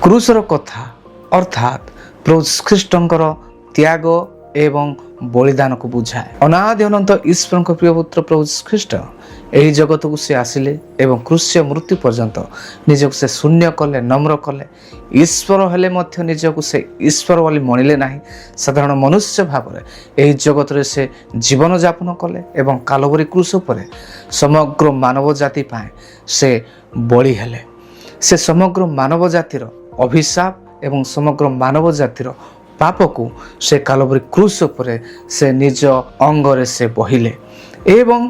Crusher कथा अर्थात प्रभु ख्रीष्टंकर त्याग एवं बलिदान को बुझाए। अनादि अनंत ईश्वर प्रिय पुत्र प्रभु ख्रीष्ट यही जगत को से आसिले एवं क्रूस्य मृत्यु पर्यंत निजक से शून्य कले, नम्र कले। ईश्वर हेले मध्य निजक से ईश्वर बोली मणिले नाही, साधारण मनुष्य भाव यही जगत रे से जीवन यापन कले एवं कालवरी क्रूस उपरे समग्र मानव जाति पाए से बलि हेले। से समग्र मानव जातिर अभिशाप एवं समग्र मानव जातिर पाप को से कालवरी क्रूस उपरे से निज अंगरे से बहिले एवं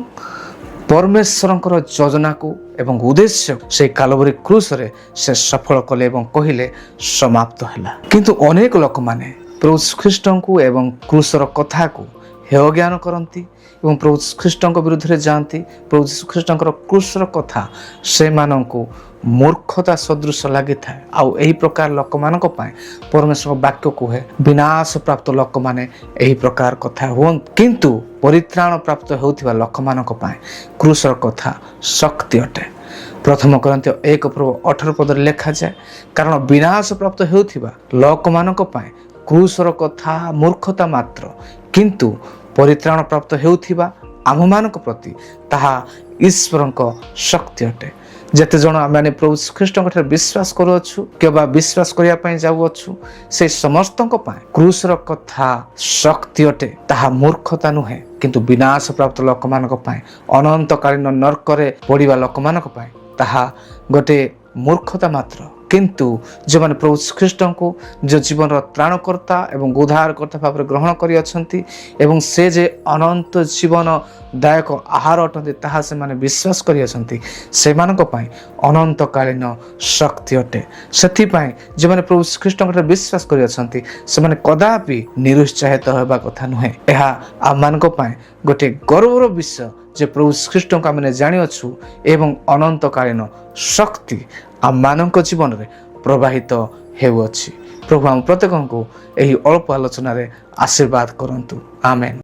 परमेश्वरंकर योजना को एवं उद्देश्य से कालवरी क्रूस रे से सफल कले एवं कहिले समाप्त हैला। किंतु अनेक लोक माने प्रभु ख्रीष्ट को एवं क्रूसर कथा को हेय ज्ञान करती एवं प्रभु ख्रीष्ट विरुद्ध रे जाती। प्रभु ख्रीष्ट क्रूसर कथा से माननकु मूर्खता सदृश लगी था। आउ यही प्रकार लोक मान परमेश्वर वाक्य कहे विनाश प्राप्त लोक मैंने यही प्रकार कथा हूँ, किंतु परित्राण प्राप्त होता लोक मान क्रूसर कथा शक्ति अटे। प्रथम कोरिन्थियो 1:18 पद लिखा जाए, कारण विनाश प्राप्त होता लोक मान क्रूसर कथा मूर्खता मात्र, किंतु परित्राण प्राप्त होता आम मान प्रति ताहा ईश्वर शक्ति अटे। जेते जन आम प्रभु ख्रीष्ट विश्वास करुछु केवल विश्वास करने जाऊछु से समस्त क्रूसर कथा शक्ति अटे, ताहा मूर्खता नुहे, किंतु विनाश प्राप्त लोक मान अनंतकालीन नरकरे पड़िबा लोक मान ताहा गोटे मूर्खता मात्र। किंतु जो मैंने प्रभु ख्रीष्ट को जो जीवन त्राणकर्ता एवं उद्धारकर्ता भाव ग्रहण कर एवं से जे अनंत जीवन दायक आहार अटंती ताहा से माने विश्वास कर अनंतकालीन शक्ति अटे। से जो मैंने प्रभु ख्रीष्ट विश्वास कर कदापि निरुत्साहित होगा कथा नुहे। यह आम मान गोटे गौरवर विषय जे प्रभु ख्रीष्ट को आम जानिछु एवं अनंतकालीन शक्ति आम मानक जीवन में प्रवाहित हेउअछि। प्रभु आम प्रत्येक को यही अल्प आलोचन आशीर्वाद करंतु। आमेन।